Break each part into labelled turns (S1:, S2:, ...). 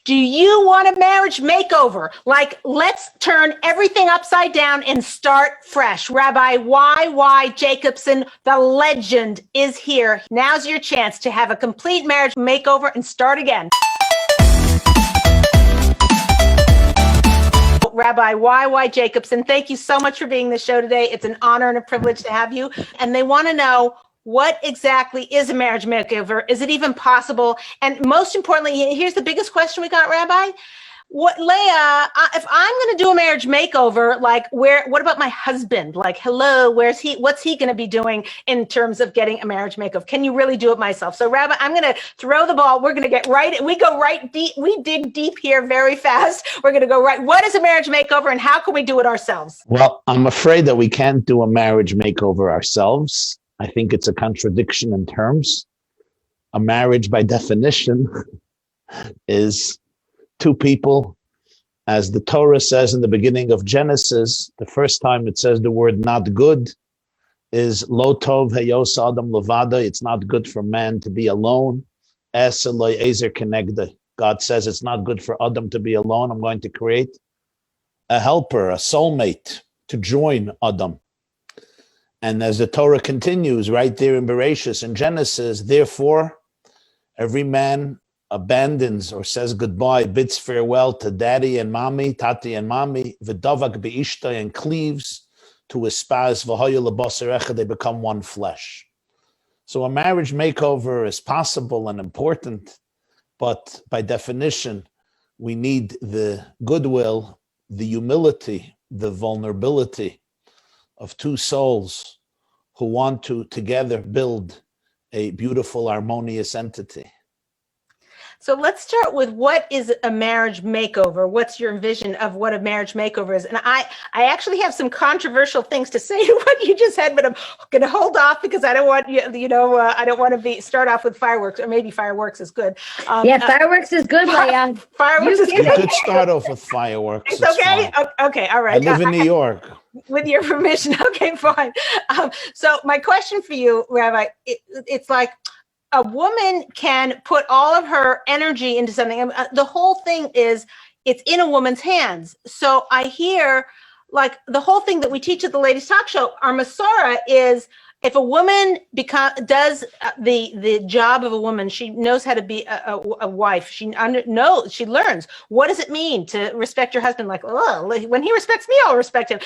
S1: Do you want a marriage makeover? Like, let's turn everything upside down and start fresh. Rabbi YY Jacobson, the legend, is here. Now's your chance to have a complete marriage makeover and start again. Rabbi YY Jacobson, thank you so much for being on the show today. It's an honor and a privilege to have you. And they want to know, what exactly is a marriage makeover? Is it even possible? And most importantly, here's the biggest question we got, Rabbi. Leah, if I'm going to do a marriage makeover, like, what about my husband? Like, hello, where's he? What's he going to be doing in terms of getting a marriage makeover? Can you really do it myself? So, Rabbi, I'm going to throw the ball. We're going to get right. We go right deep. We dig deep here very fast. We're going to go right. What is a marriage makeover, and how can we do it ourselves?
S2: Well, I'm afraid that we can't do a marriage makeover ourselves. I think it's a contradiction in terms. A marriage, by definition, is two people. As the Torah says in the beginning of Genesis, the first time it says the word not good is lo tov heyos adam levada. It's not good for man to be alone. Es eloi ezer kenegda. God says it's not good for Adam to be alone. I'm going to create a helper, a soulmate to join Adam. And as the Torah continues right there in Bereshis in Genesis, therefore, every man abandons or says goodbye, bids farewell to daddy and mommy, tati and mommy, v'davak be'ishta, and cleaves to his spouse, v'hoya l'basar echad, they become one flesh. So a marriage makeover is possible and important, but by definition, we need the goodwill, the humility, the vulnerability of two souls who want to together build a beautiful, harmonious entity.
S1: So let's start with, what is a marriage makeover? What's your vision of what a marriage makeover is? And I actually have some controversial things to say to what you just said, but I'm going to hold off because I don't want I don't want to start off with fireworks, or maybe fireworks is good.
S3: Fireworks is good, Leah.
S1: Fireworks is good.
S2: You could start off with fireworks.
S1: It's okay. Okay, all right.
S2: I live in New York.
S1: With your permission, okay, fine. So my question for you, Rabbi, it's like, a woman can put all of her energy into something. The whole thing is, it's in a woman's hands. So I hear, like, the whole thing that we teach at the Ladies Talk Show, our Masorah is, if a woman does the job of a woman, she knows how to be a wife. She learns, what does it mean to respect your husband? Like, oh, when he respects me, I'll respect him.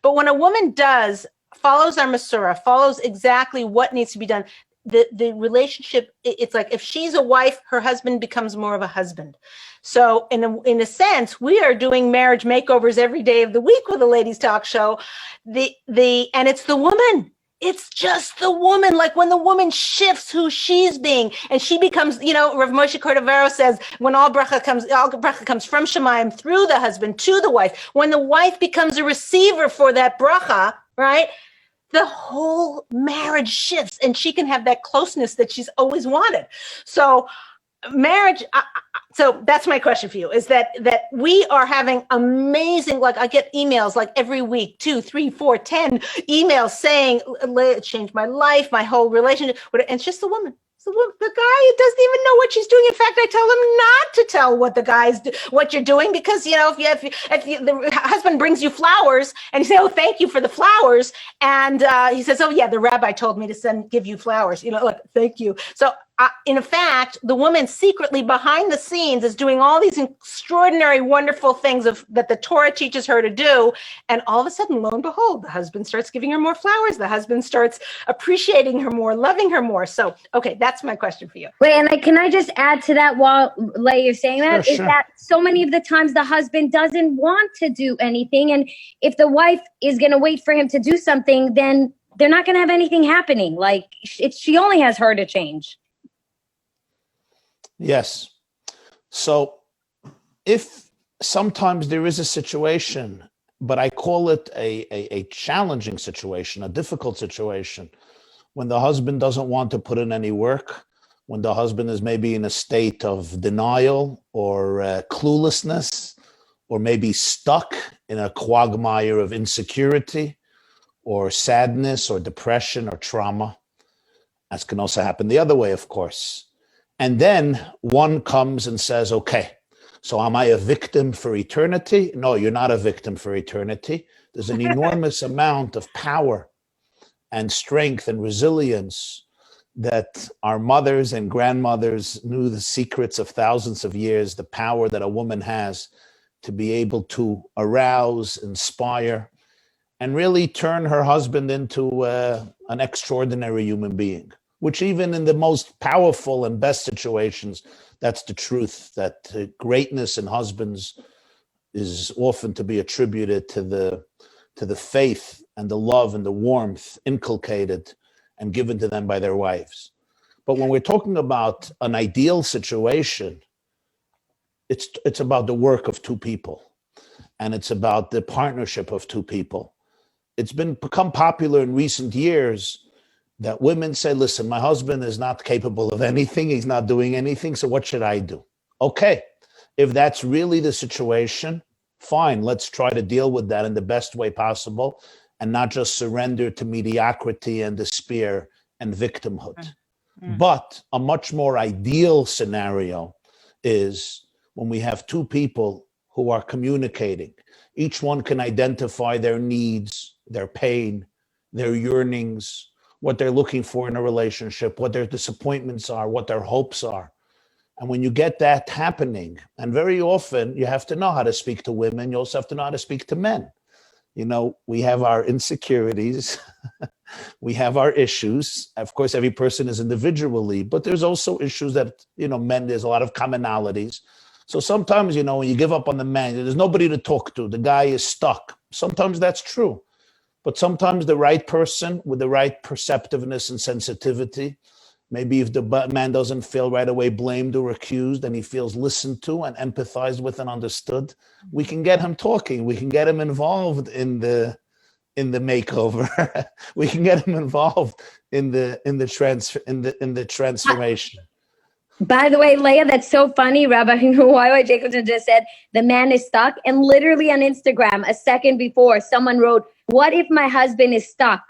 S1: But when a woman follows our Masorah, follows exactly what needs to be done, the relationship, it's like, if she's a wife, her husband becomes more of a husband. So in a sense, we are doing marriage makeovers every day of the week with the Ladies Talk Show. And it's the woman. It's just the woman. Like, when the woman shifts who she's being, and she becomes, Rav Moshe Cordovero says, when all bracha comes from Shemayim through the husband to the wife, when the wife becomes a receiver for that bracha, right? The whole marriage shifts, and she can have that closeness that she's always wanted. So marriage, so that's my question for you, is that we are having amazing, like, I get emails like every week, 2, 3, 4, 10 emails saying, it changed my life, my whole relationship. And it's just the woman. So the guy doesn't even know what she's doing. In fact, I tell him not to tell what you're doing, because if the husband brings you flowers and you say, "Oh, thank you for the flowers," and he says, "Oh yeah, the rabbi told me to give you flowers," like, thank you. So in fact, the woman secretly behind the scenes is doing all these extraordinary, wonderful things that the Torah teaches her to do. And all of a sudden, lo and behold, the husband starts giving her more flowers. The husband starts appreciating her more, loving her more. So, okay, that's my question for you.
S3: Wait, and can I just add to that while Leah, you're saying that?
S2: Sure.
S3: Is that so many of the times the husband doesn't want to do anything. And if the wife is going to wait for him to do something, then they're not going to have anything happening. Like, she only has her to change.
S2: Yes. So if sometimes there is a situation, but I call it a challenging situation, a difficult situation, when the husband doesn't want to put in any work, when the husband is maybe in a state of denial or cluelessness, or maybe stuck in a quagmire of insecurity or sadness or depression or trauma. That can also happen the other way, of course. And then one comes and says, okay, So am I a victim for eternity? No, you're not a victim for eternity. There's an enormous amount of power and strength and resilience that our mothers and grandmothers knew the secrets of thousands of years, the power that a woman has to be able to arouse, inspire, and really turn her husband into an extraordinary human being, which even in the most powerful and best situations, that's the truth, that greatness in husbands is often to be attributed to the faith and the love and the warmth inculcated and given to them by their wives. But when we're talking about an ideal situation, it's about the work of two people, and it's about the partnership of two people. It's become popular in recent years that women say, listen, my husband is not capable of anything. He's not doing anything. So what should I do? Okay. If that's really the situation, fine. Let's try to deal with that in the best way possible and not just surrender to mediocrity and despair and victimhood. Mm-hmm. But a much more ideal scenario is when we have two people who are communicating. Each one can identify their needs, their pain, their yearnings, what they're looking for in a relationship, what their disappointments are, what their hopes are. And when you get that happening, and very often you have to know how to speak to women, you also have to know how to speak to men. You know, we have our insecurities, we have our issues. Of course, every person is individually, but there's also issues that, you know, men, there's a lot of commonalities. So sometimes, you know, when you give up on the man, there's nobody to talk to. The guy is stuck. Sometimes that's true. But sometimes the right person with the right perceptiveness and sensitivity, maybe if the man doesn't feel right away blamed or accused and he feels listened to and empathized with and understood, we can get him talking. We can get him involved in the makeover. We can get him involved in the transformation.
S3: By the way, Leah, that's so funny. Rabbi YY Jacobson just said the man is stuck. And literally on Instagram, a second before, someone wrote, "What if my husband is stuck?"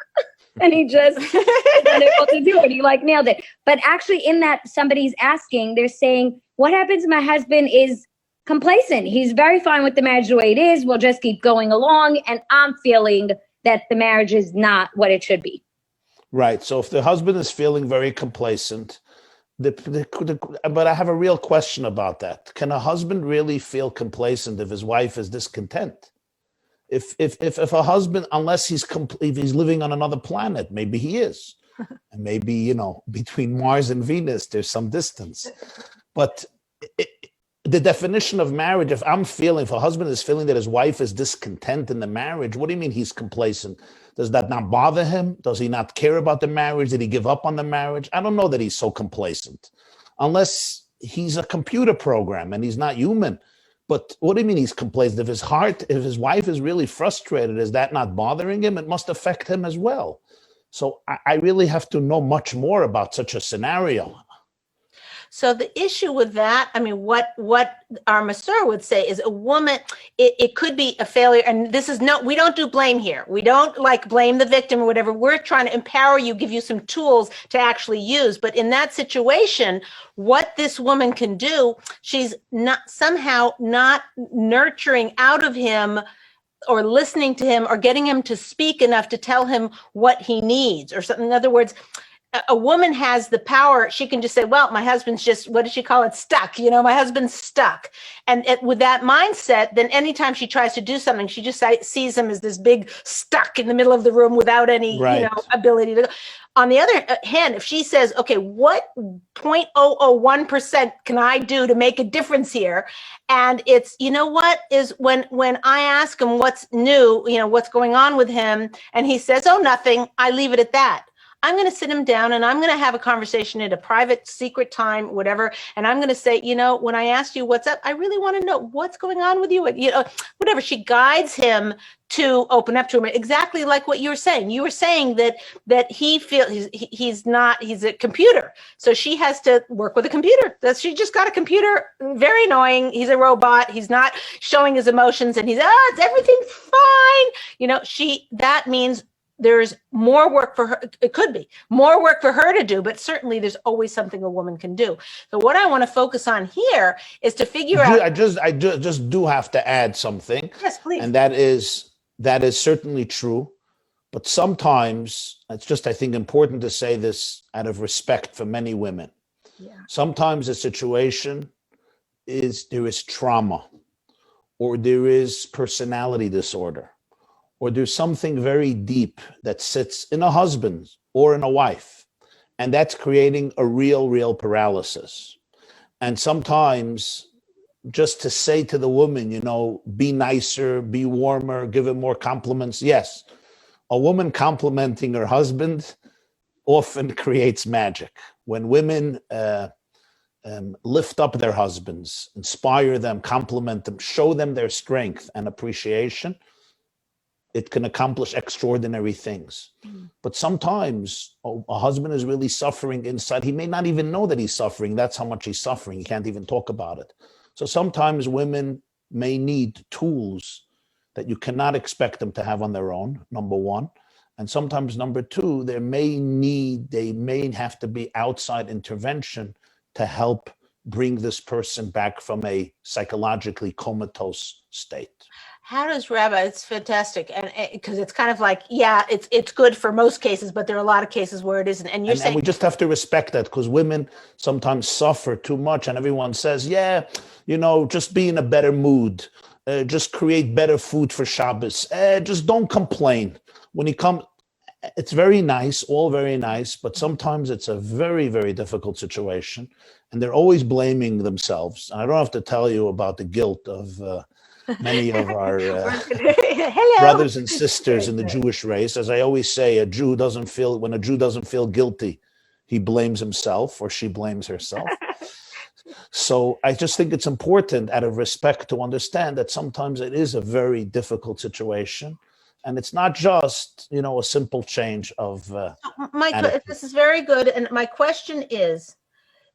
S3: And he just is unable to do it. He like nailed it. But actually in that, somebody's asking, they're saying, what happens if my husband is complacent? He's very fine with the marriage the way it is. We'll just keep going along. And I'm feeling that the marriage is not what it should be.
S2: Right. So if the husband is feeling very complacent, but I have a real question about that. Can a husband really feel complacent if his wife is discontent? If a husband, unless if he's living on another planet, maybe he is. And maybe, you know, between Mars and Venus, there's some distance. But the definition of marriage, if a husband is feeling that his wife is discontent in the marriage, what do you mean he's complacent? Does that not bother him? Does he not care about the marriage? Did he give up on the marriage? I don't know that he's so complacent, unless he's a computer program and he's not human. But what do you mean he's complacent? If his wife is really frustrated, is that not bothering him? It must affect him as well. So I really have to know much more about such a scenario.
S1: So the issue with that, I mean, what our Masur would say is a woman, it could be a failure. And we don't do blame here. We don't like blame the victim or whatever. We're trying to empower you, give you some tools to actually use. But in that situation, what this woman can do, she's somehow not nurturing out of him or listening to him or getting him to speak enough to tell him what he needs or something. In other words, a woman has the power. She can just say, well, my husband's just, what does she call it? Stuck. You know, my husband's stuck. And with that mindset, then anytime she tries to do something, she just sees him as this big stuck in the middle of the room without any,
S2: right,
S1: ability to go. On the other hand, if she says, okay, what 0.001% can I do to make a difference here? And it's, you know what is when I ask him what's new, what's going on with him, and he says, oh, nothing, I leave it at that. I'm going to sit him down and I'm going to have a conversation at a private, secret time, whatever. And I'm going to say, when I asked you what's up, I really want to know what's going on with you. Whatever. She guides him to open up to him. Exactly like what you were saying. You were saying that he feels he's a computer. So she has to work with a computer. She just got a computer. Very annoying. He's a robot. He's not showing his emotions and everything's fine. That means there's more work for her. It could be more work for her to do, but certainly there's always something a woman can do. So what I want to focus on here is to figure out.
S2: I just do have to add something.
S1: Yes, please.
S2: And that is certainly true. But sometimes it's just, I think, important to say this out of respect for many women.
S1: Yeah.
S2: Sometimes a situation there is trauma, or there is personality disorder, or there's something very deep that sits in a husband or in a wife, and that's creating a real paralysis. And sometimes just to say to the woman, be nicer, be warmer, give him more compliments. Yes, a woman complimenting her husband often creates magic. When women lift up their husbands, inspire them, compliment them, show them their strength and appreciation, it can accomplish extraordinary things. But sometimes a husband is really suffering inside. He may not even know that he's suffering. That's how much he's suffering. He can't even talk about it. So sometimes women may need tools that you cannot expect them to have on their own, number one. And sometimes, number two, they may have to be outside intervention to help bring this person back from a psychologically comatose state.
S1: How does Rabbi? It's fantastic, and because it's kind of like, yeah, it's good for most cases, but there are a lot of cases where it isn't. And you're saying,
S2: and we just have to respect that, because women sometimes suffer too much, and everyone says, yeah, just be in a better mood, just create better food for Shabbos, just don't complain. When you come, it's very nice, all very nice, but sometimes it's a very, very difficult situation, and they're always blaming themselves. And I don't have to tell you about the guilt of many of our brothers and sisters in the Jewish race. As I always say, when a Jew doesn't feel guilty, he blames himself or she blames herself. So I just think it's important, out of respect, to understand that sometimes it is a very difficult situation. And it's not just, a simple change of
S1: this is very good. And my question is,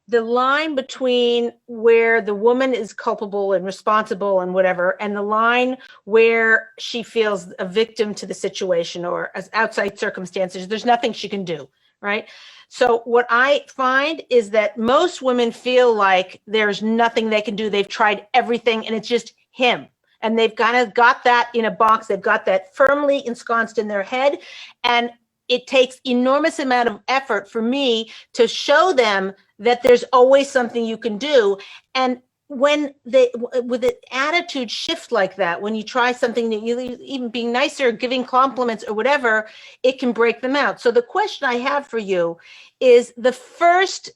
S1: the line between where the woman is culpable and responsible and whatever, and the line where she feels a victim to the situation or as outside circumstances, there's nothing she can do, right? So what I find is that most women feel like there's nothing they can do. They've tried everything and it's just him. And they've kind of got that in a box. They've got that firmly ensconced in their head. And it takes enormous amount of effort for me to show them that there's always something you can do. And when with an attitude shift like that, when you try something that you even being nicer, giving compliments or whatever, it can break them out. So the question I have for you is, the first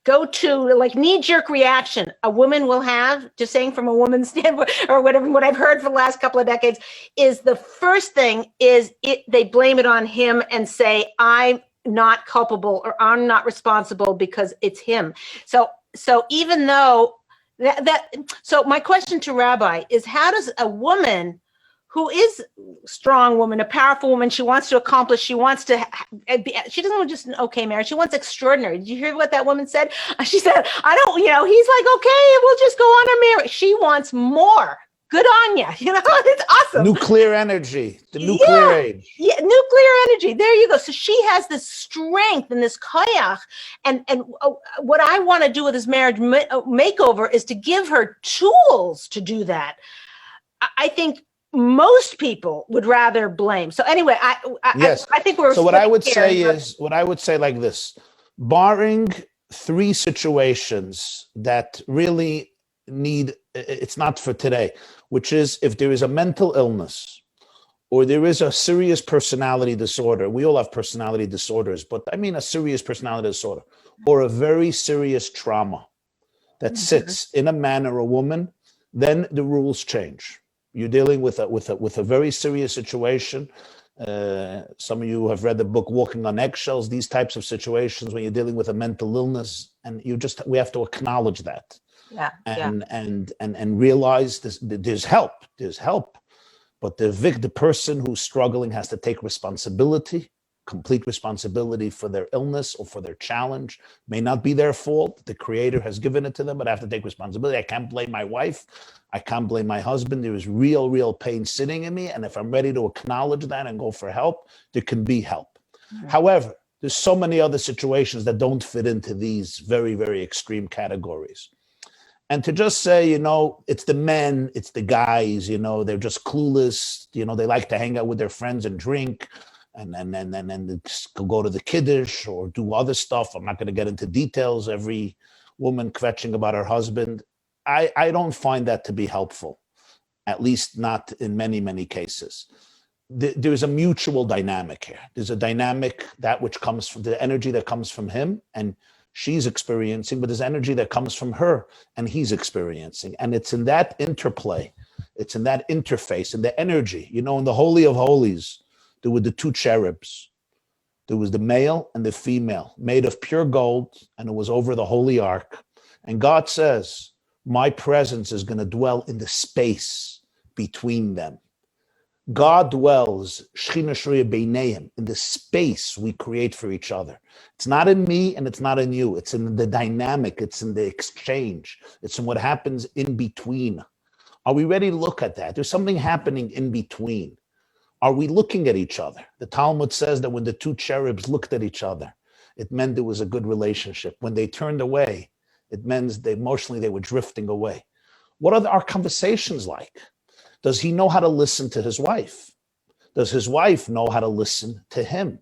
S1: go-to, like, knee-jerk reaction a woman will have, just saying from a woman's standpoint, or whatever, what I've heard for the last couple of decades, is the first thing is they blame it on him and say, I'm not culpable or I'm not responsible because it's him. So even though so my question to Rabbi is, how does a woman who is a strong woman, a powerful woman, she wants to accomplish, she doesn't want just an okay marriage, she wants extraordinary. Did you hear what that woman said? She said, he's like, okay, we'll just go on our marriage. She wants more. Good on you. It's awesome.
S2: Nuclear energy, the nuclear age.
S1: Yeah, nuclear energy. There you go. So she has this strength and this koyach. And what I want to do with this marriage makeover is to give her tools to do that. I think most people would rather blame. So anyway, I think we're.
S2: So what I would say like this: barring three situations that really need, it's not for today, which is if there is a mental illness or there is a serious personality disorder. We all have personality disorders, but I mean a serious personality disorder, or a very serious trauma that sits in a man or a woman, then the rules change. You're dealing with a very serious situation. Some of you have read the book Walking on Eggshells. These types of situations when you're dealing with a mental illness, and we have to acknowledge that. And realize there's help, but the person who's struggling has to take responsibility, complete responsibility for their illness or for their challenge. May not be their fault. The Creator has given it to them, but I have to take responsibility. I can't blame my wife. I can't blame my husband. There is real pain sitting in me. And if I'm ready to acknowledge that and go for help, there can be help. However, there's so many other situations that don't fit into these very extreme categories. And to just say, it's the men, it's the guys, they're just clueless, they like to hang out with their friends and drink and then go to the kiddush or do other stuff. I'm not going to get into details. Every woman kvetching about her husband. I don't find that to be helpful, at least not in many cases. There's a mutual dynamic here. There's a dynamic, that which comes from the energy that comes from him and she's experiencing, but there's energy that comes from her and he's experiencing. And it's in that interplay, it's in that interface, in the energy. In the Holy of Holies, there were the two cherubs. There was the male and the female, made of pure gold, and it was over the Holy Ark. And God says, my presence is going to dwell in the space between them. God dwells, Shechina Shruya Beinayim, in the space we create for each other. It's not in me and it's not in you. It's in the dynamic. It's in the exchange. It's in what happens in between. Are we ready to look at that? There's something happening in between. Are we looking at each other? The Talmud says that when the two cherubs looked at each other, it meant there was a good relationship. When they turned away, it meant emotionally they were drifting away. What are our conversations like? Does he know how to listen to his wife? Does his wife know how to listen to him?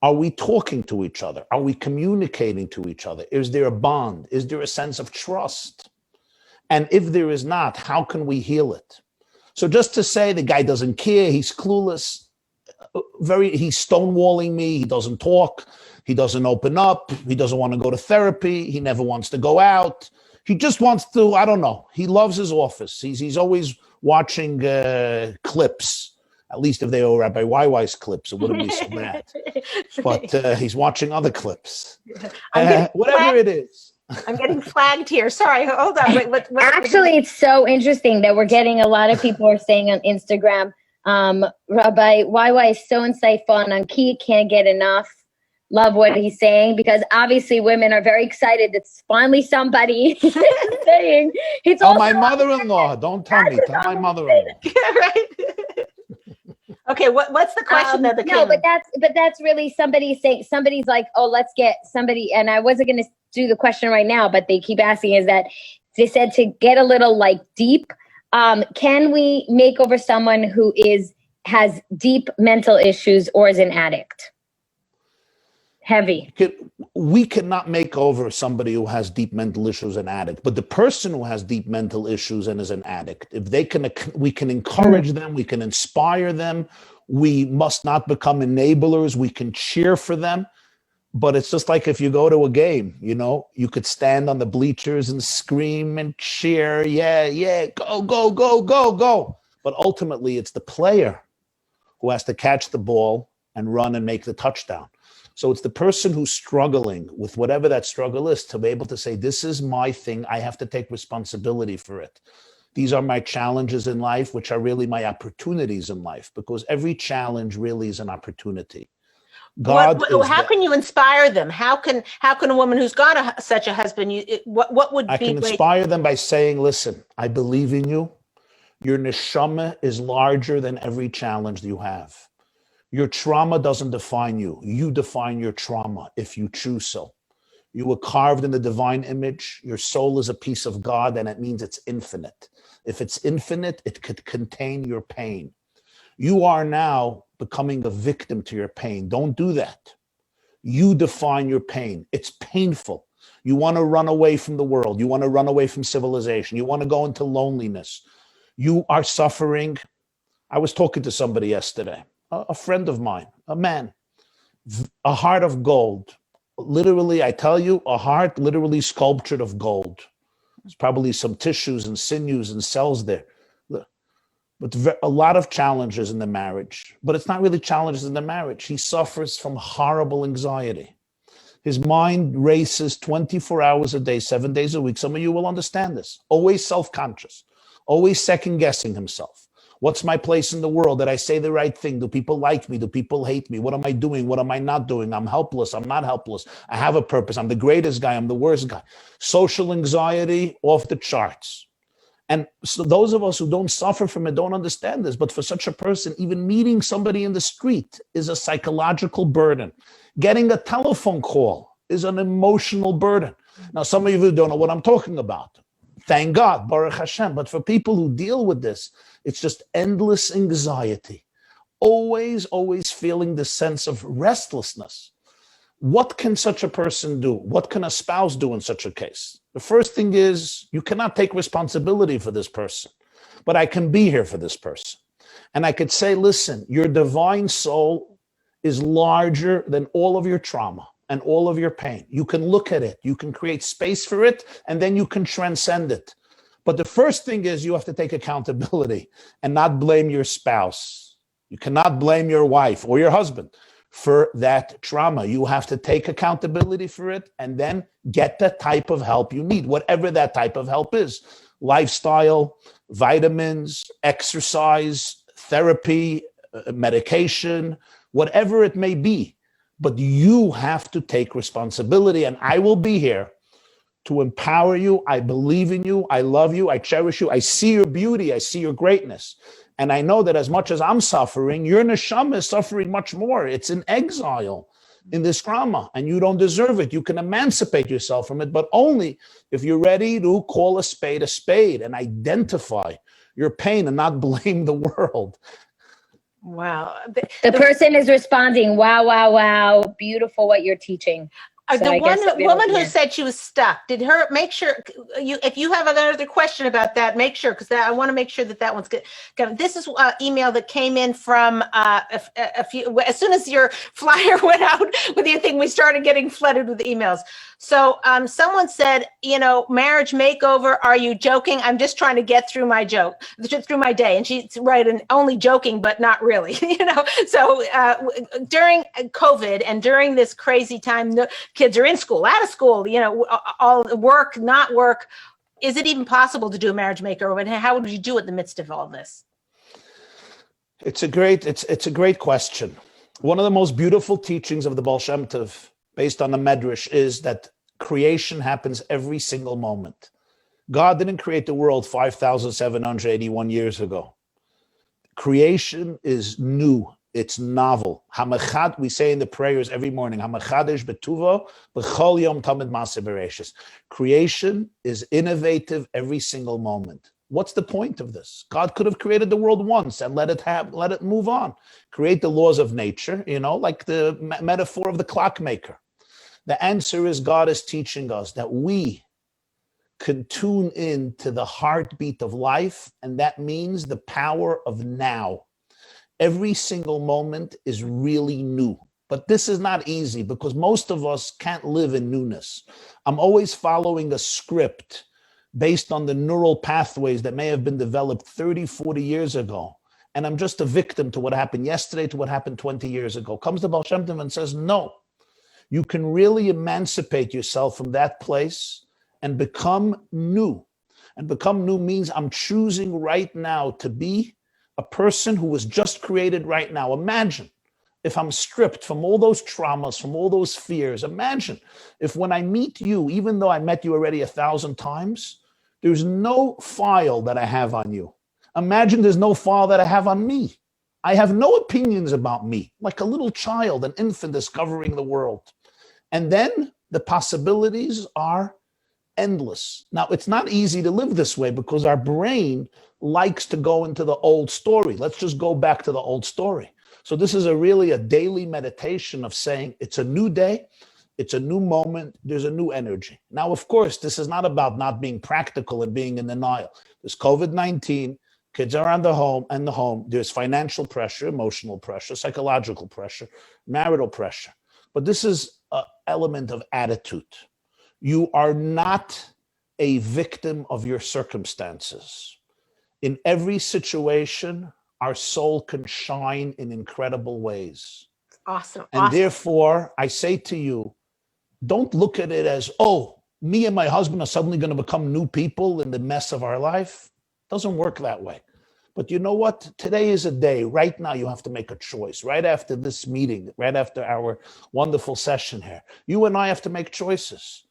S2: Are we talking to each other? Are we communicating to each other? Is there a bond? Is there a sense of trust? And if there is not, how can we heal it? So just to say the guy doesn't care, he's clueless, he's stonewalling me, he doesn't talk, he doesn't open up, he doesn't want to go to therapy, he never wants to go out. He just wants to, I don't know, he loves his office. He's always watching clips, at least if they were Rabbi YY's clips, it wouldn't be so bad. But he's watching other clips. Whatever it is.
S1: I'm getting flagged here. Sorry, hold on. Wait,
S3: Actually, it's so interesting that we're getting a lot of people are saying on Instagram, Rabbi YY is so insightful and on key, can't get enough. Love what he's saying, because obviously women are very excited that finally somebody is saying it's
S2: all my mother-in-law. Don't tell me. Tell my mother-in-law.
S1: Right. Okay, what's the question that
S3: no, but that's really somebody saying, somebody's like, oh, let's get somebody, and I wasn't going to do the question right now, but they keep asking, is that they said to get a little like deep, can we make over someone who has deep mental issues or is an addict? Heavy.
S2: We cannot make over somebody who has deep mental issues and addict, but the person who has deep mental issues and is an addict, if they can, we can encourage them, we can inspire them. We must not become enablers. We can cheer for them, but it's just like if you go to a game, you could stand on the bleachers and scream and cheer. Yeah, go. But ultimately it's the player who has to catch the ball and run and make the touchdown. So it's the person who's struggling with whatever that struggle is to be able to say, this is my thing. I have to take responsibility for it. These are my challenges in life, which are really my opportunities in life, because every challenge really is an opportunity.
S1: How can you inspire them? How can a woman who's got such a husband, what would
S2: I can inspire them by saying, listen, I believe in you. Your neshama is larger than every challenge you have. Your trauma doesn't define you. You define your trauma if you choose so. You were carved in the divine image. Your soul is a piece of God, and it means it's infinite. If it's infinite, it could contain your pain. You are now becoming a victim to your pain. Don't do that. You define your pain. It's painful. You want to run away from the world. You want to run away from civilization. You want to go into loneliness. You are suffering. I was talking to somebody yesterday. A friend of mine, a man, a heart of gold. Literally, I tell you, a heart literally sculptured of gold. There's probably some tissues and sinews and cells there. But a lot of challenges in the marriage. But it's not really challenges in the marriage. He suffers from horrible anxiety. His mind races 24 hours a day, 7 days a week. Some of you will understand this. Always self-conscious. Always second-guessing himself. What's my place in the world? Did I say the right thing? Do people like me? Do people hate me? What am I doing? What am I not doing? I'm helpless. I'm not helpless. I have a purpose. I'm the greatest guy. I'm the worst guy. Social anxiety off the charts. And so those of us who don't suffer from it don't understand this. But for such a person, even meeting somebody in the street is a psychological burden. Getting a telephone call is an emotional burden. Now, some of you don't know what I'm talking about. Thank God, Baruch Hashem. But for people who deal with this, it's just endless anxiety. Always feeling the sense of restlessness. What can such a person do? What can a spouse do in such a case? The first thing is you cannot take responsibility for this person, but I can be here for this person. And I could say, listen, your divine soul is larger than all of your trauma and all of your pain. You can look at it, you can create space for it, and then you can transcend it. But the first thing is you have to take accountability and not blame your spouse. You cannot blame your wife or your husband for that trauma. You have to take accountability for it and then get the type of help you need, whatever that type of help is. Lifestyle, vitamins, exercise, therapy, medication, whatever it may be. But you have to take responsibility, and I will be here to empower you. I believe in you. I love you. I cherish you. I see your beauty. I see your greatness. And I know that as much as I'm suffering, your neshama is suffering much more. It's in exile in this trauma, and you don't deserve it. You can emancipate yourself from it, but only if you're ready to call a spade and identify your pain and not blame the world.
S1: Wow.
S3: The person is responding, wow, beautiful what you're teaching. So
S1: the woman who said she was stuck, did her make sure if you have another question about that, make sure, because I want to make sure that one's good. This is an email that came in from a few, as soon as your flyer went out with your thing, we started getting flooded with emails. So someone said, marriage makeover, are you joking? I'm just trying to get through my through my day. And she's right, and only joking, but not really, So during COVID and during this crazy time, kids are in school, out of school, all work, not work. Is it even possible to do a marriage makeover? And how would you do it in the midst of all this?
S2: It's a great question. One of the most beautiful teachings of the Baal Shem Tov, based on the Medrash, is that creation happens every single moment. God didn't create the world 5,781 years ago. Creation is new. It's novel. Hamachad, we say in the prayers every morning, Hamachadesh betuvo b'chol yom tamid maaseh bereishis. Creation is innovative every single moment. What's the point of this? God could have created the world once and let it move on. Create the laws of nature, like the metaphor of the clockmaker. The answer is God is teaching us that we can tune in to the heartbeat of life, and that means the power of now. Every single moment is really new. But this is not easy because most of us can't live in newness. I'm always following a script based on the neural pathways that may have been developed 30, 40 years ago. And I'm just a victim to what happened yesterday, to what happened 20 years ago. Comes the Baal Shem Tov and says, no, you can really emancipate yourself from that place and become new. And become new means I'm choosing right now to be a person who was just created right now. Imagine if I'm stripped from all those traumas, from all those fears. Imagine if when I meet you, even though I met you already 1,000 times, there's no file that I have on you. Imagine there's no file that I have on me. I have no opinions about me, like a little child, an infant discovering the world. And then the possibilities are endless. Now, it's not easy to live this way because our brain likes to go into the old story. Let's just go back to the old story. So this is really a daily meditation of saying it's a new day, it's a new moment, there's a new energy. Now, of course, this is not about not being practical and being in denial. There's COVID-19, kids are on the home, there's financial pressure, emotional pressure, psychological pressure, marital pressure. But this is an element of attitude. You are not a victim of your circumstances. In every situation, our soul can shine in incredible ways.
S1: Awesome.
S2: And therefore, I say to you, don't look at it as, oh, me and my husband are suddenly going to become new people in the mess of our life. It doesn't work that way. But you know what? Today is a day. Right now, you have to make a choice. Right after this meeting, right after our wonderful session here, you and I have to make choices.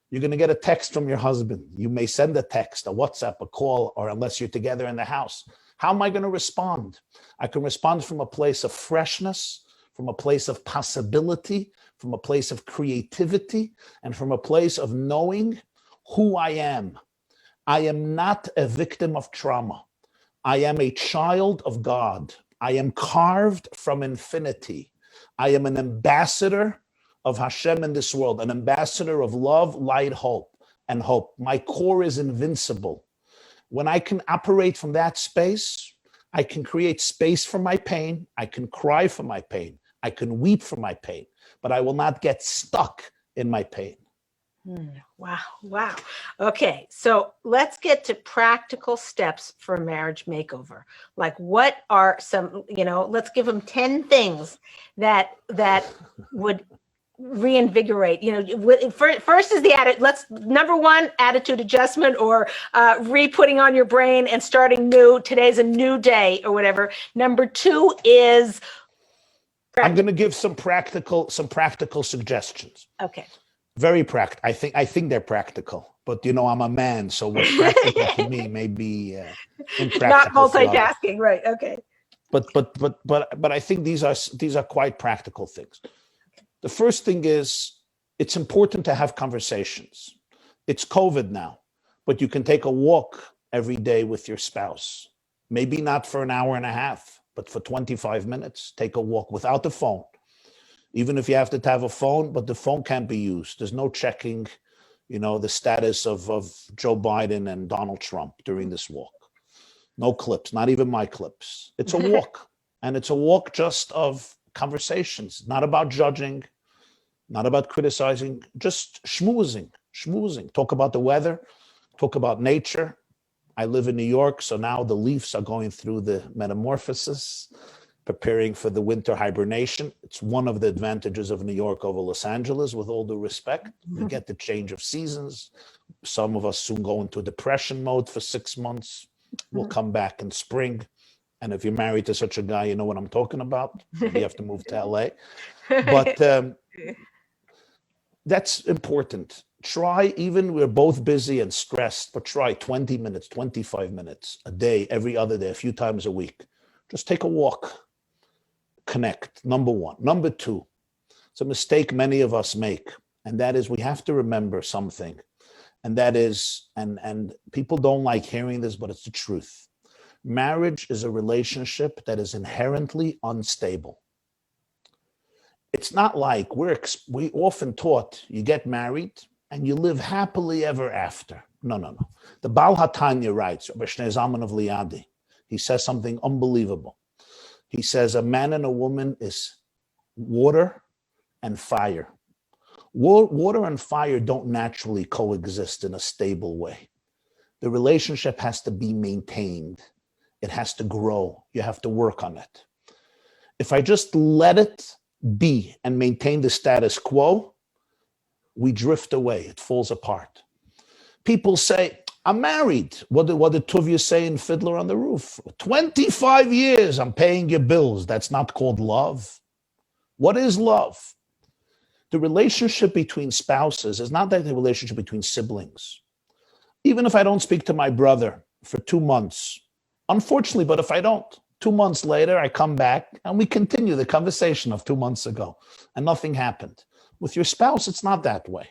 S2: You're going to get a text from your husband. You may send a text, a WhatsApp, a call, or unless you're together in the house. How am I going to respond? I can respond from a place of freshness, from a place of possibility, from a place of creativity, and from a place of knowing who I am. I am not a victim of trauma. I am a child of God. I am carved from infinity. I am an ambassador of Hashem in this world, an ambassador of love, light, hope, and hope. My core is invincible. When I can operate from that space, I can create space for my pain. I can cry for my pain. I can weep for my pain, but I will not get stuck in my pain.
S1: Wow. Wow. Okay. So let's get to practical steps for a marriage makeover. Like what are some, let's give them 10 things that would reinvigorate, first is the number one, attitude adjustment, or re-putting on your brain and starting new. Today's a new day or whatever. Number two is
S2: I'm going to give some practical suggestions.
S1: Okay.
S2: Very practical. I think they're practical, but I'm a man, so what's practical to me may be impractical.
S1: Not multitasking, right? Okay.
S2: But I think these are quite practical things. The first thing is it's important to have conversations. It's COVID now, but you can take a walk every day with your spouse. Maybe not for an hour and a half, but for 25 minutes. Take a walk without the phone. Even if you have to have a phone, but the phone can't be used. There's no checking, the status of Joe Biden and Donald Trump during this walk. No clips, not even my clips. It's a walk. And it's a walk just of conversations, not about judging, not about criticizing, just schmoozing. Talk about the weather, talk about nature. I live in New York, so now the leaves are going through the metamorphosis, preparing for the winter hibernation. It's one of the advantages of New York over Los Angeles, with all due respect. We get the change of seasons. Some of us soon go into depression mode for 6 months. We'll come back in spring. And if you're married to such a guy, you know what I'm talking about. You have to move to LA. But that's important. Try, even we're both busy and stressed, but try 20 minutes, 25 minutes a day, every other day, a few times a week. Just take a walk. Connect, number one. Number two, it's a mistake many of us make, and that is we have to remember something. And that is, and people don't like hearing this, but it's the truth. Marriage is a relationship that is inherently unstable. It's not like we often taught you get married and you live happily ever after. No. The Baal HaTanya writes, Rabbi Zalman of Liadi, he says something unbelievable. He says a man and a woman is water and fire. Water and fire don't naturally coexist in a stable way. The relationship has to be maintained. It has to grow. You have to work on it. If I just let it be and maintain the status quo, we drift away. It falls apart. People say, I'm married. What did Tuvia say in Fiddler on the Roof? 25 years I'm paying your bills. That's not called love. What is love? The relationship between spouses is not like the relationship between siblings. Even if I don't speak to my brother for 2 months, unfortunately, but if I don't, 2 months later, I come back and we continue the conversation of 2 months ago and nothing happened. With your spouse, it's not that way.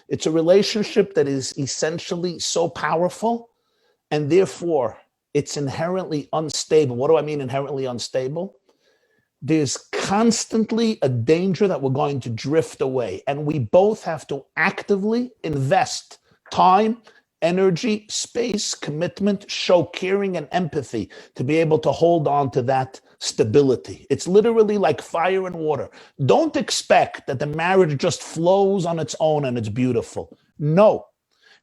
S2: It's a relationship that is essentially so powerful and therefore it's inherently unstable. What do I mean inherently unstable? There's constantly a danger that we're going to drift away, and we both have to actively invest time, energy, space, commitment, show caring and empathy to be able to hold on to that stability. It's literally like fire and water. Don't expect that the marriage just flows on its own and it's beautiful. No.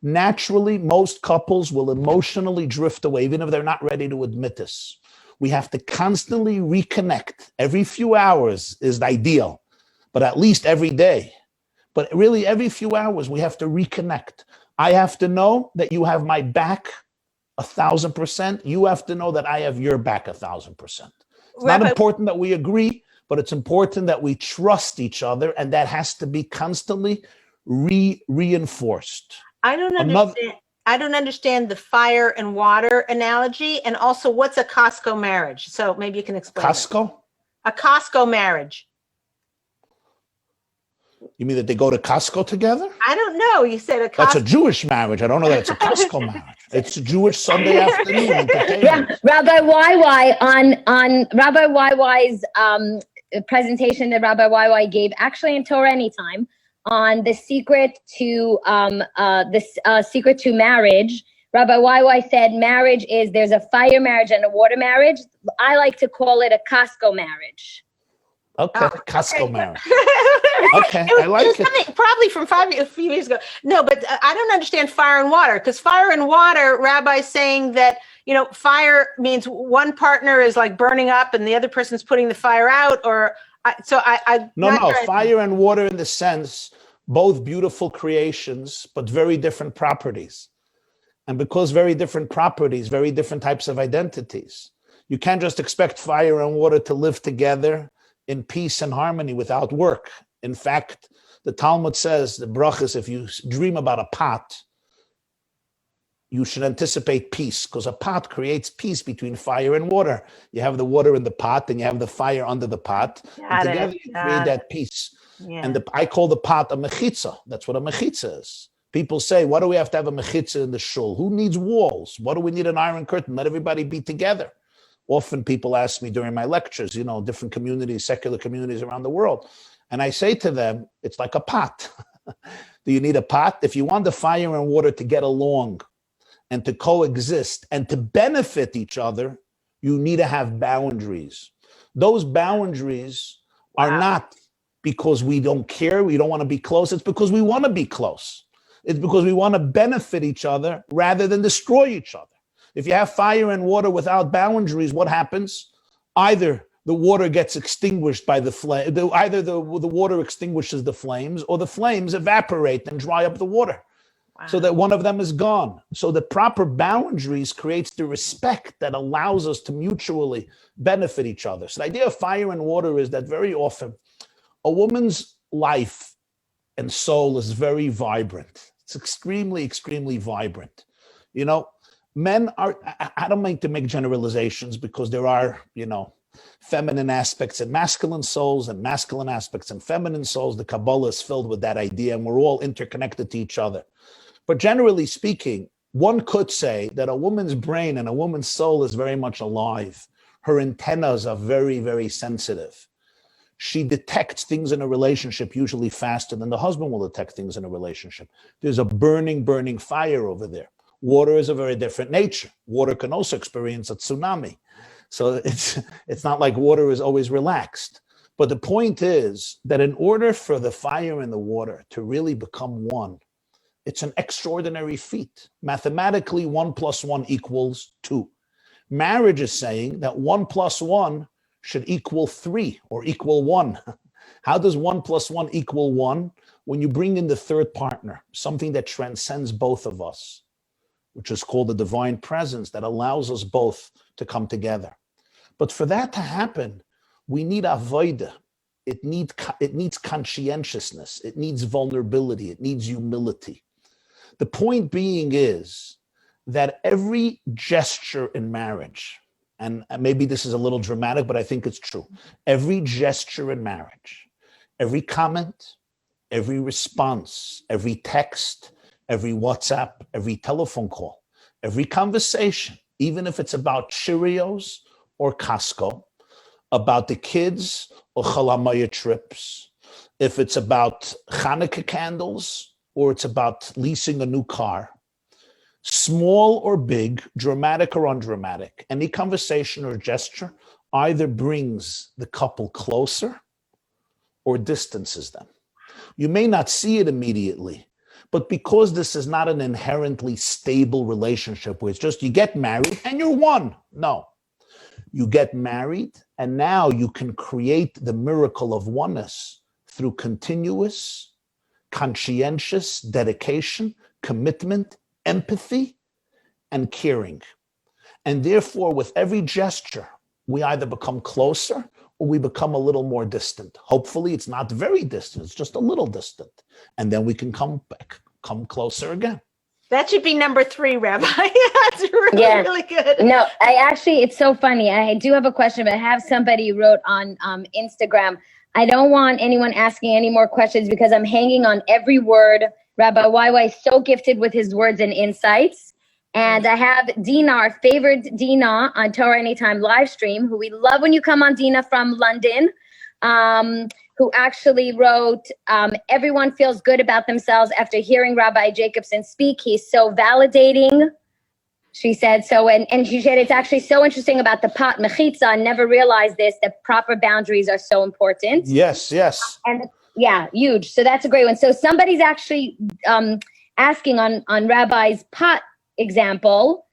S2: Naturally, most couples will emotionally drift away, even if they're not ready to admit this. We have to constantly reconnect. Every few hours is ideal, but at least every day. But really, every few hours, we have to reconnect. I have to know that you have my back 1,000%, you have to know that I have your back 1,000%. It's
S1: Rabbi,
S2: not important that we agree, but it's important that we trust each other, and that has to be constantly reinforced.
S1: I don't understand the fire and water analogy, and also what's a Costco marriage. So maybe you can explain.
S2: Costco?
S1: A Costco marriage.
S2: You mean that they go to Costco together?
S1: I don't know. You said a Costco.
S2: That's a Jewish marriage. I don't know that it's a Costco marriage. It's a Jewish Sunday afternoon entertainment.
S3: Rabbi YY on Rabbi YY's presentation that Rabbi YY gave, actually in Torah Anytime, on the secret to secret to marriage. Rabbi YY said marriage is, there's a fire marriage and a water marriage. I like to call it a Costco marriage.
S2: Okay, Costco marriage. Okay, I like it.
S1: Something probably from a few years ago. No, but I don't understand fire and water, because fire and water, Rabbi's saying that, fire means one partner is like burning up and the other person's putting the fire out,
S2: No, fire and water in the sense, both beautiful creations, but very different properties. And because very different properties, very different types of identities, you can't just expect fire and water to live together in peace and harmony without work. In fact, the Talmud says, the brachas, if you dream about a pot, you should anticipate peace, because a pot creates peace between fire and water. You have the water in the pot and you have the fire under the pot. And together you create that peace. Yeah. And I call the pot a mechitza. That's what a mechitza is. People say, why do we have to have a mechitza in the shul? Who needs walls? Why do we need an iron curtain? Let everybody be together. Often people ask me during my lectures, different communities, secular communities around the world. And I say to them, it's like a pot. Do you need a pot? If you want the fire and water to get along and to coexist and to benefit each other, you need to have boundaries. Those boundaries are not because we don't care, we don't want to be close. It's because we want to be close. It's because we want to benefit each other rather than destroy each other. If you have fire and water without boundaries, what happens? Either the water gets extinguished by the flame, either the water extinguishes the flames, or the flames evaporate and dry up the water. Wow. So that one of them is gone. So the proper boundaries creates the respect that allows us to mutually benefit each other. So the idea of fire and water is that very often a woman's life and soul is very vibrant. It's extremely, extremely vibrant. Men are, I don't mean to make generalizations, because there are, feminine aspects in masculine souls and masculine aspects in feminine souls. The Kabbalah is filled with that idea, and we're all interconnected to each other. But generally speaking, one could say that a woman's brain and a woman's soul is very much alive. Her antennas are very, very sensitive. She detects things in a relationship usually faster than the husband will detect things in a relationship. There's a burning, burning fire over there. Water is a very different nature. Water can also experience a tsunami. So it's not like water is always relaxed. But the point is that in order for the fire and the water to really become one, it's an extraordinary feat. Mathematically, 1 + 1 = 2. Marriage is saying that 1 + 1 should equal 3 or equal 1. How does 1 + 1 = 1? When you bring in the third partner, something that transcends both of us, which is called the divine presence that allows us both to come together. But for that to happen, we need avodah. It needs conscientiousness. It needs vulnerability. It needs humility. The point being is that every gesture in marriage, and maybe this is a little dramatic, but I think it's true. Every gesture in marriage, every comment, every response, every text, every WhatsApp, every telephone call, every conversation, even if it's about Cheerios or Costco, about the kids or Chalamaya trips, if it's about Hanukkah candles or it's about leasing a new car, small or big, dramatic or undramatic, any conversation or gesture either brings the couple closer or distances them. You may not see it immediately, but because this is not an inherently stable relationship where it's just you get married and you're one. No, you get married and now you can create the miracle of oneness through continuous, conscientious dedication, commitment, empathy, and caring. And therefore, with every gesture, we either become closer or we become a little more distant. Hopefully, it's not very distant, it's just a little distant. And then we can come closer again.
S1: That should be number 3, Rabbi. That's really good.
S3: No, it's so funny. I do have a question, but I have somebody who wrote on Instagram. I don't want anyone asking any more questions because I'm hanging on every word. Rabbi YY is so gifted with his words and insights. And I have Dina, our favorite Dina on Torah Anytime live stream, who we love when you come on, Dina from London, who actually wrote, everyone feels good about themselves after hearing Rabbi Jacobson speak. He's so validating. She said so, and she said it's actually so interesting about the pot mechitza. I never realized this, that proper boundaries are so important.
S2: Yes.
S3: And yeah, huge. So that's a great one. So somebody's actually asking on Rabbi's pot example,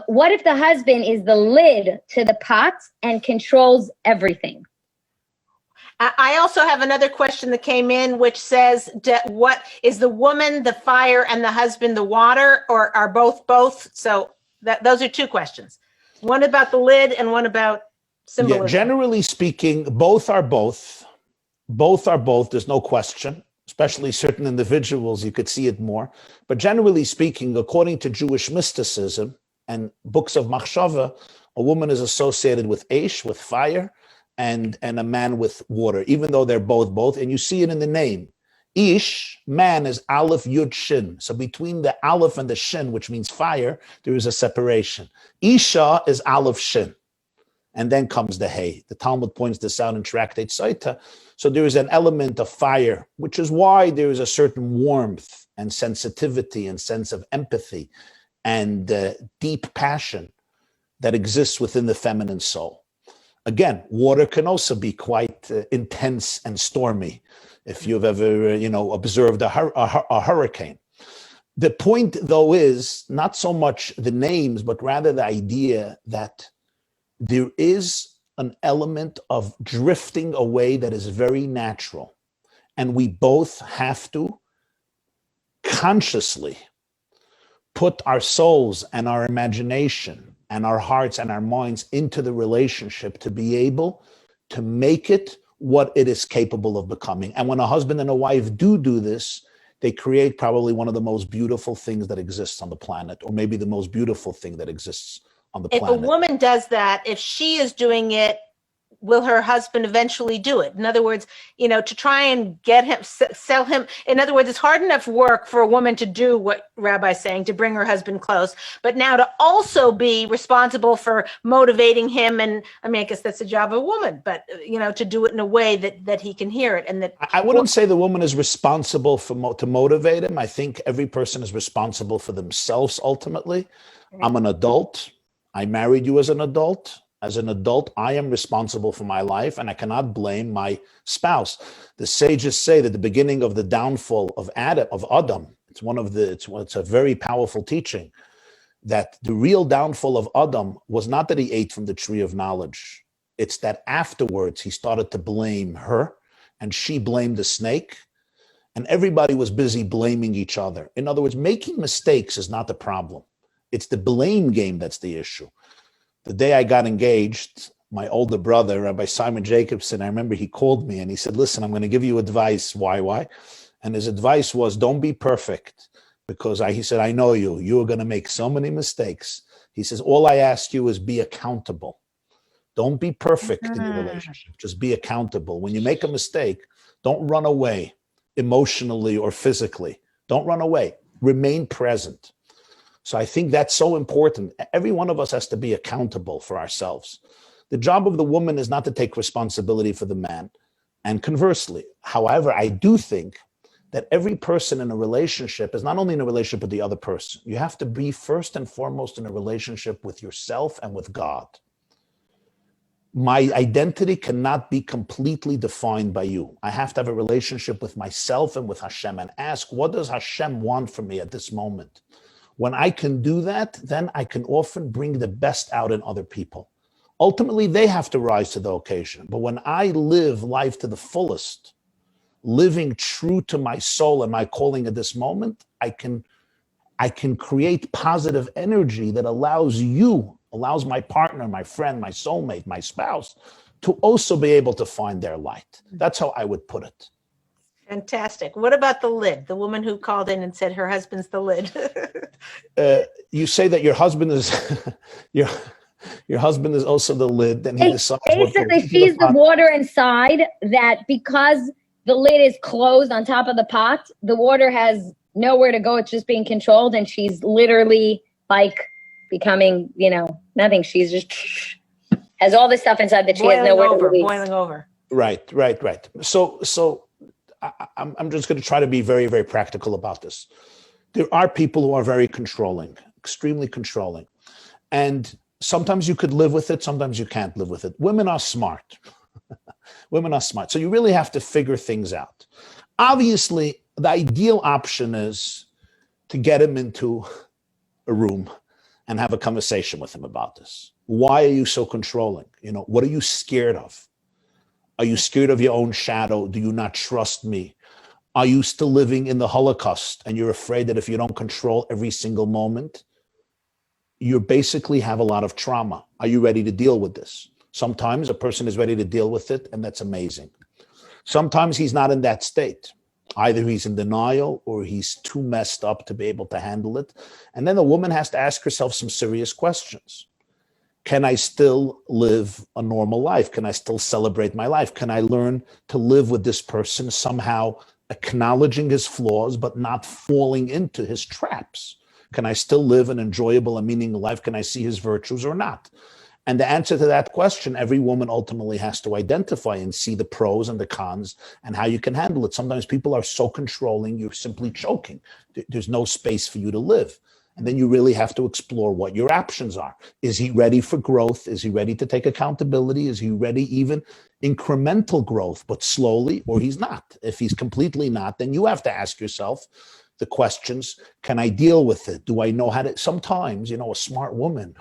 S3: what if the husband is the lid to the pot and controls everything?
S1: I also have another question that came in, which says, what is the woman the fire and the husband the water, or are both? So those are 2 questions. One about the lid and one about symbolism.
S2: Yeah, generally speaking, both are both. Both are both, there's no question. Especially certain individuals, you could see it more. But generally speaking, according to Jewish mysticism and books of Machshava, a woman is associated with Eish, with fire, and a man with water, even though they're both, and you see it in the name. Ish, man, is Aleph, Yud, Shin. So between the Aleph and the Shin, which means fire, there is a separation. Isha is Aleph, Shin. And then comes the Hey. The Talmud points this out in Tractate Saita. So there is an element of fire, which is why there is a certain warmth and sensitivity and sense of empathy and deep passion that exists within the feminine soul. Again, water can also be quite intense and stormy if you've ever, observed a hurricane. The point, though, is not so much the names, but rather the idea that there is an element of drifting away that is very natural. And we both have to consciously put our souls and our imagination and our hearts and our minds into the relationship to be able to make it what it is capable of becoming. And when a husband and a wife do this, they create probably one of the most beautiful things that exists on the planet, or maybe the most beautiful thing that exists on the planet.
S1: If a woman does that, if she is doing it, will her husband eventually do it? In other words, to try and get him, sell him. In other words, it's hard enough work for a woman to do what Rabbi's saying, to bring her husband close, but now to also be responsible for motivating him. And I guess that's the job of a woman, but to do it in a way that he can hear it. And that
S2: I wouldn't say the woman is responsible to motivate him. I think every person is responsible for themselves ultimately. I'm an adult. I married you as an adult. As an adult, I am responsible for my life, and I cannot blame my spouse. The sages say that the beginning of the downfall of Adam, it's a very powerful teaching, that the real downfall of Adam was not that he ate from the tree of knowledge. It's that afterwards he started to blame her, and she blamed the snake, and everybody was busy blaming each other. In other words, making mistakes is not the problem. It's the blame game that's the issue. The day I got engaged, my older brother, Rabbi Simon Jacobson, I remember he called me and he said, listen, I'm going to give you advice, YY. And his advice was, don't be perfect, because he said, I know you are going to make so many mistakes. He says, all I ask you is be accountable. Don't be perfect in your relationship. Just be accountable. When you make a mistake, don't run away emotionally or physically. Don't run away. Remain present. So I think that's so important. Every one of us has to be accountable for ourselves. The job of the woman is not to take responsibility for the man, and conversely. However, I do think that every person in a relationship is not only in a relationship with the other person. You have to be first and foremost in a relationship with yourself and with God. My identity cannot be completely defined by you. I have to have a relationship with myself and with Hashem, and ask, what does Hashem want from me at this moment? When I can do that, then I can often bring the best out in other people. Ultimately, they have to rise to the occasion. But when I live life to the fullest, living true to my soul and my calling at this moment, I can I can create positive energy that allows my partner, my friend, my soulmate, my spouse, to also be able to find their light. That's how I would put it.
S1: Fantastic. What about the lid? The woman who called in and said her husband's the lid.
S2: You say that your husband is your husband is also the lid, then he decides what
S3: basically she's the water inside, that because the lid is closed on top of the pot, the water has nowhere to go. It's just being controlled, and she's literally like becoming, nothing. She's just has all this stuff inside that she has nowhere to release.
S1: Boiling over.
S2: Right. So I'm just going to try to be very, very practical about this. There are people who are very controlling, extremely controlling, and sometimes you could live with it, sometimes you can't live with it. Women are smart. Women are smart. So you really have to figure things out. Obviously, the ideal option is to get him into a room and have a conversation with him about this. Why are you so controlling? What are you scared of? Are you scared of your own shadow? Do you not trust me? Are you still living in the Holocaust and you're afraid that if you don't control every single moment, you basically have a lot of trauma? Are you ready to deal with this? Sometimes a person is ready to deal with it, and that's amazing. Sometimes he's not in that state. Either he's in denial or he's too messed up to be able to handle it. And then the woman has to ask herself some serious questions. Can I still live a normal life? Can I still celebrate my life? Can I learn to live with this person, somehow acknowledging his flaws, but not falling into his traps? Can I still live an enjoyable and meaningful life? Can I see his virtues or not? And the answer to that question, every woman ultimately has to identify and see the pros and the cons and how you can handle it. Sometimes people are so controlling, you're simply choking. There's no space for you to live. And then you really have to explore what your options are. Is he ready for growth? Is he ready to take accountability? Is he ready even incremental growth, but slowly, or he's not? If he's completely not, then you have to ask yourself the questions. Can I deal with it? Do I know how to? Sometimes, a smart woman,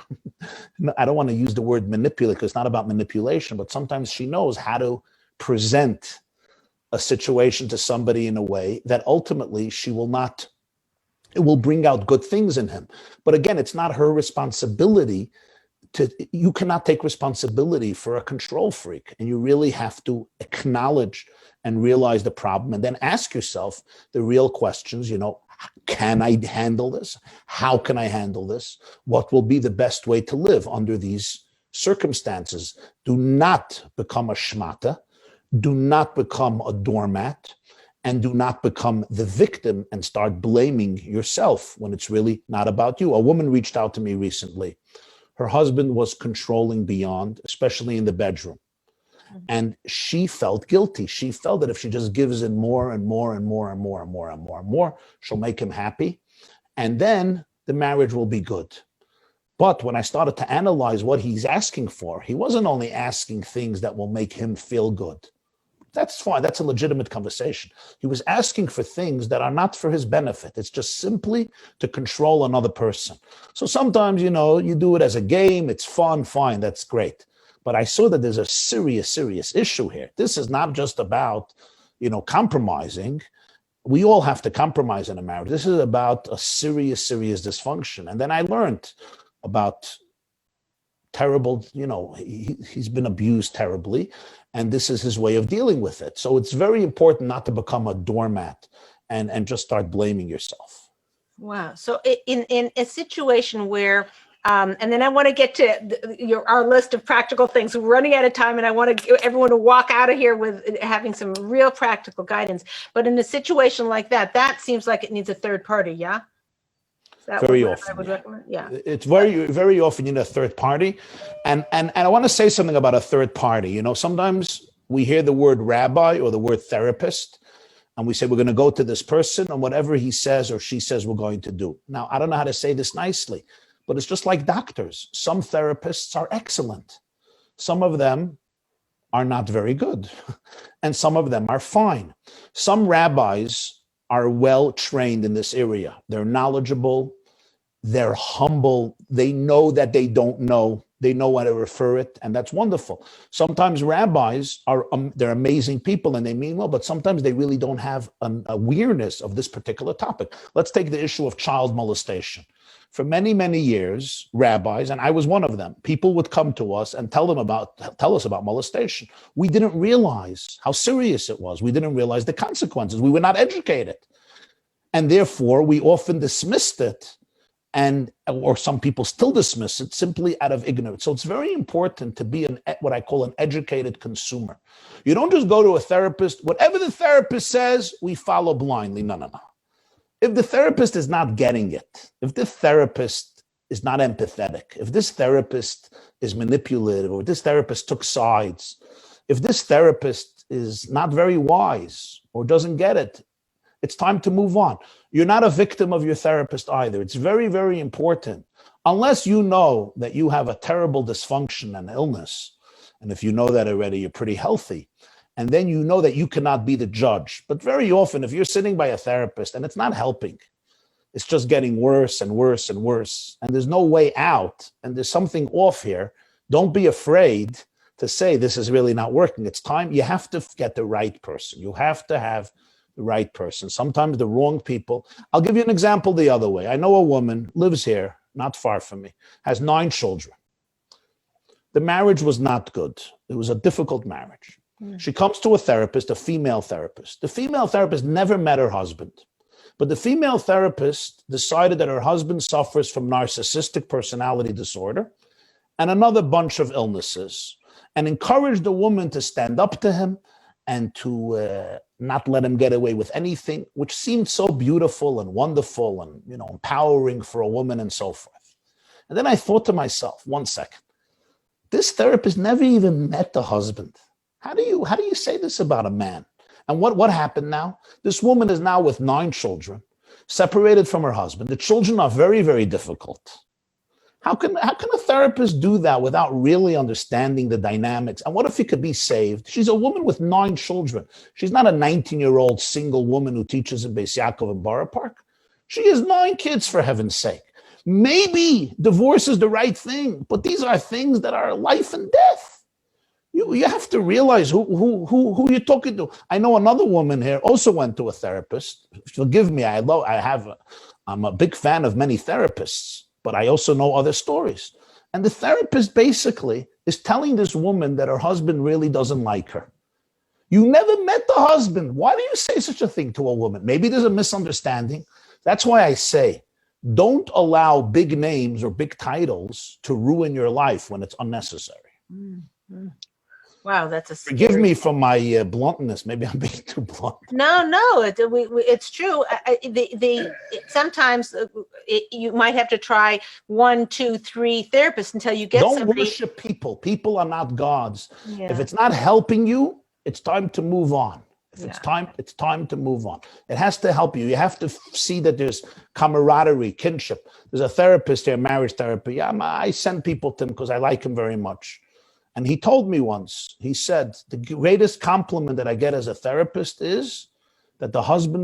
S2: I don't want to use the word manipulate because it's not about manipulation, but sometimes she knows how to present a situation to somebody in a way that ultimately it will bring out good things in him. But again, it's not her responsibility you cannot take responsibility for a control freak. And you really have to acknowledge and realize the problem and then ask yourself the real questions, can I handle this? How can I handle this? What will be the best way to live under these circumstances? Do not become a shmata. Do not become a doormat. And do not become the victim and start blaming yourself when it's really not about you. A woman reached out to me recently. Her husband was controlling beyond, especially in the bedroom. And she felt guilty. She felt that if she just gives in more and more and more and more and more and more and more, she'll make him happy. And then the marriage will be good. But when I started to analyze what he's asking for, he wasn't only asking things that will make him feel good. That's fine. That's a legitimate conversation. He was asking for things that are not for his benefit. It's just simply to control another person. So sometimes, you do it as a game. It's fun. Fine. That's great. But I saw that there's a serious issue here. This is not just about, compromising. We all have to compromise in a marriage. This is about a serious dysfunction. And then I learned about terrible, he's been abused terribly. And this is his way of dealing with it. So it's very important not to become a doormat and just start blaming yourself.
S1: Wow. So in a situation where, and then I want to get to our list of practical things. We're running out of time, and I want everyone to walk out of here with having some real practical guidance. But in a situation like that seems like it needs a third party. Yeah.
S2: Very often.
S1: I would recommend? Yeah.
S2: It's very, very often you need a third party. And I want to say something about a third party. Sometimes we hear the word rabbi or the word therapist, and we say we're going to go to this person and whatever he says or she says we're going to do. Now, I don't know how to say this nicely, but it's just like doctors. Some therapists are excellent. Some of them are not very good. And some of them are fine. Some rabbis are well trained in this area. They're knowledgeable. They're humble. They know that they don't know. They know how to refer it, and that's wonderful. Sometimes rabbis are, they're amazing people and they mean well, but sometimes they really don't have an awareness of this particular topic. Let's take the issue of child molestation. For many, many years, rabbis, and I was one of them, people would come to us and tell us about molestation. We didn't realize how serious it was. We didn't realize the consequences. We were not educated. And therefore, we often dismissed it, or some people still dismiss it simply out of ignorance. So it's very important to be what I call an educated consumer. You don't just go to a therapist, whatever the therapist says, we follow blindly. No. If the therapist is not getting it, if the therapist is not empathetic, if this therapist is manipulative, or this therapist took sides, if this therapist is not very wise or doesn't get it, it's time to move on. You're not a victim of your therapist either. It's very, very important. Unless you know that you have a terrible dysfunction and illness, and if you know that already, you're pretty healthy, and then you know that you cannot be the judge. But very often, if you're sitting by a therapist and it's not helping, it's just getting worse and worse and worse, and there's no way out, and there's something off here, don't be afraid to say this is really not working. It's time. You have to get the right person. You have to have the right person. Sometimes the wrong people. I'll give you an example the other way. I know a woman, lives here, not far from me, has 9 children. The marriage was not good. It was a difficult marriage. She comes to a therapist, a female therapist. The female therapist never met her husband, but the female therapist decided that her husband suffers from narcissistic personality disorder and another bunch of illnesses, and encouraged the woman to stand up to him and to not let him get away with anything, which seemed so beautiful and wonderful and, empowering for a woman and so forth. And then I thought to myself, 1 second, this therapist never even met the husband. How do you say this about a man? And what happened now? This woman is now with 9 children, separated from her husband. The children are very, very difficult. How can a therapist do that without really understanding the dynamics? And what if he could be saved? She's a woman with 9 children. She's not a 19-year-old single woman who teaches in Beis Yaakov in Borough Park. She has 9 kids, for heaven's sake. Maybe divorce is the right thing, but these are things that are life and death. You have to realize who you're talking to. I know another woman here also went to a therapist. Forgive me, I'm a big fan of many therapists, but I also know other stories. And the therapist basically is telling this woman that her husband really doesn't like her. You never met the husband. Why do you say such a thing to a woman? Maybe there's a misunderstanding. That's why I say, don't allow big names or big titles to ruin your life when it's unnecessary.
S1: Mm-hmm. Wow, that's a scary...
S2: Forgive me for my bluntness. Maybe I'm being too blunt.
S1: No, it's true. Sometimes you might have to try 1, 2, 3 therapists until you get somebody.
S2: Don't worship people. People are not gods.
S1: Yeah.
S2: If it's not helping you, it's time to move on. It's time to move on. It has to help you. You have to see that there's camaraderie, kinship. There's a therapist here, marriage therapy. I send people to him because I like him very much. And he told me once, he said, the greatest compliment that I get as a therapist is that the husband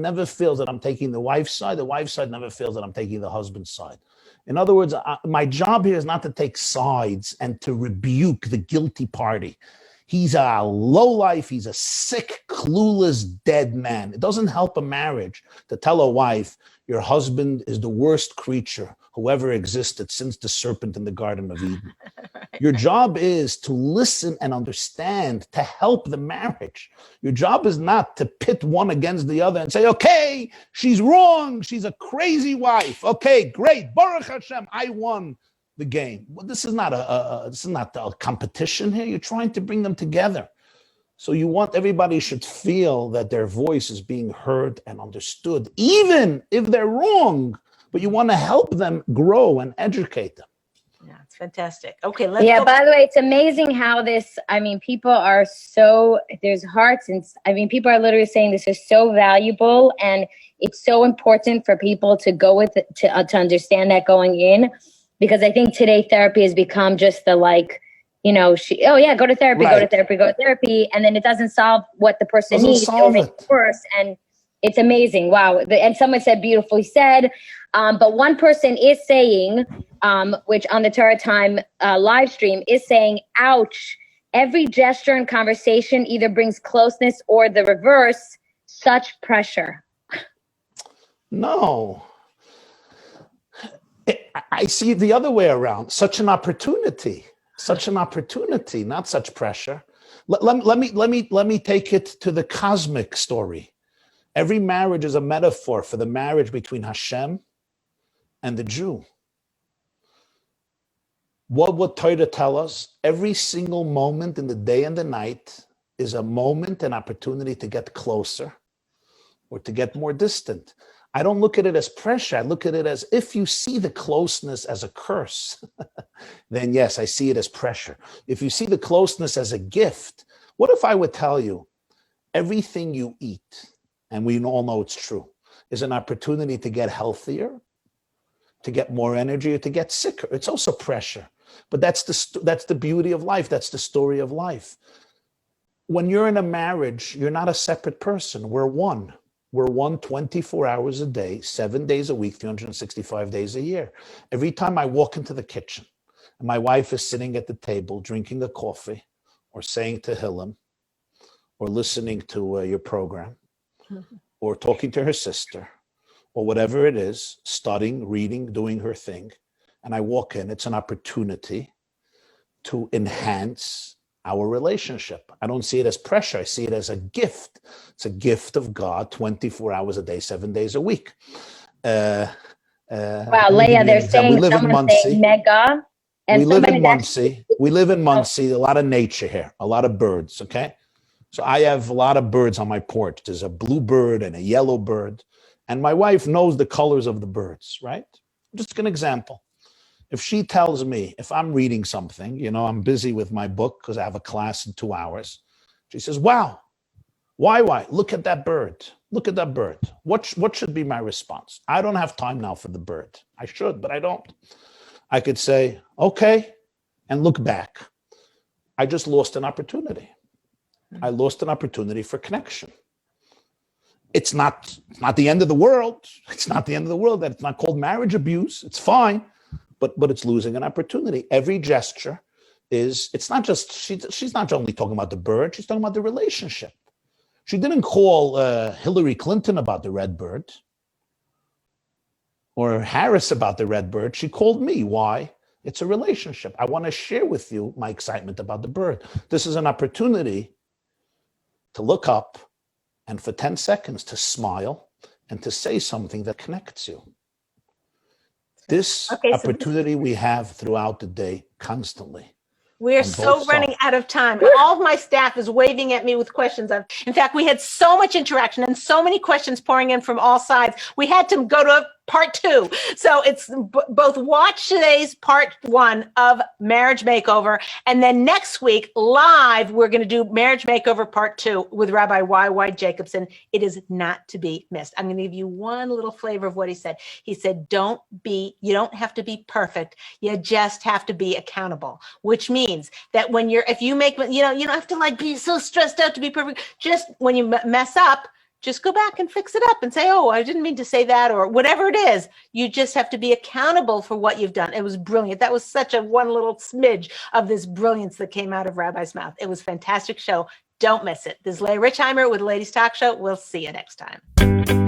S2: never feels that I'm taking the wife's side. The wife's side never feels that I'm taking the husband's side. In other words, my job here is not to take sides and to rebuke the guilty party. He's a lowlife. He's a sick, clueless, dead man. It doesn't help a marriage to tell a wife, your husband is the worst creature who ever existed since the serpent in the Garden of Eden. Your job is to listen and understand, to help the marriage. Your job is not to pit one against the other and say, okay, she's wrong. She's a crazy wife. Okay, great. Baruch Hashem, I won the game. Well, this is not a competition here. You're trying to bring them together. So you want everybody should feel that their voice is being heard and understood, even if they're wrong, but you want to help them grow and educate them.
S1: Yeah, it's fantastic. Okay,
S3: let's go. By the way, it's amazing how people are so, there's hearts, and people are literally saying this is so valuable, and it's so important for people to go with it, to understand that going in, because I think today therapy has become just the go to therapy, right. go to therapy, and then it doesn't solve what the person needs. It'll make it worse, and it's amazing. Wow. And someone said, beautifully said. But one person is saying, which on the Torah Time live stream is saying, ouch, every gesture and conversation either brings closeness or the reverse, such pressure.
S2: No. I see it the other way around. Such an opportunity, not such pressure. Let me take it to the cosmic story. Every marriage is a metaphor for the marriage between Hashem and the Jew. What would Torah tell us? Every single moment in the day and the night is a moment, an opportunity to get closer or to get more distant. I don't look at it as pressure. I look at it as, if you see the closeness as a curse, then yes, I see it as pressure. If you see the closeness as a gift, what if I would tell you everything you eat, and we all know it's true, is an opportunity to get healthier, to get more energy, or to get sicker? It's also pressure. But that's the beauty of life. That's the story of life. When you're in a marriage, you're not a separate person. We're one. We're one 24 hours a day, 7 days a week, 365 days a year. Every time I walk into the kitchen and my wife is sitting at the table drinking a coffee or saying Tehillim or listening to your program or talking to her sister or whatever it is, studying, reading, doing her thing, and I walk in, it's an opportunity to enhance our relationship. I don't see it as pressure. I see it as a gift. It's a gift of God, 24 hours a day, 7 days a week.
S3: Wow, Leah, they're saying, someone's saying mega. And
S2: we live in Muncie. We live in Muncie. A lot of nature here, a lot of birds, okay? So I have a lot of birds on my porch. There's a blue bird and a yellow bird. And my wife knows the colors of the birds, right? Just an example. If she tells me, if I'm reading something, you know, I'm busy with my book because I have a class in 2 hours. She says, wow, YY, look at that bird. Look at that bird. What should be my response? I don't have time now for the bird. I should, but I don't. I could say, okay, and look back. I just lost an opportunity. I lost an opportunity for connection. It's not the end of the world. It's not the end of the world. It's not called marriage abuse. It's fine. But it's losing an opportunity. Every gesture it's not just, she's not only talking about the bird, she's talking about the relationship. She didn't call Hillary Clinton about the red bird or Harris about the red bird. She called me. Why? It's a relationship. I want to share with you my excitement about the bird. This is an opportunity to look up and for 10 seconds to smile and to say something that connects you. This opportunity we have throughout the day constantly.
S1: We are so running out of time. All of my staff is waving at me with questions. In fact, we had so much interaction and so many questions pouring in from all sides. We had to go to part 2. So it's both watch today's part 1 of Marriage Makeover. And then next week, live, we're going to do Marriage Makeover part 2 with Rabbi YY Jacobson. It is not to be missed. I'm going to give you one little flavor of what he said. He said, you don't have to be perfect. You just have to be accountable, which means that if you make, you don't have to like be so stressed out to be perfect. Just when you mess up, just go back and fix it up and say, oh, I didn't mean to say that, or whatever it is. You just have to be accountable for what you've done. It was brilliant. That was such a one little smidge of this brilliance that came out of Rabbi's mouth. It was a fantastic show. Don't miss it. This is Leah Richeimer with Ladies Talk Show. We'll see you next time.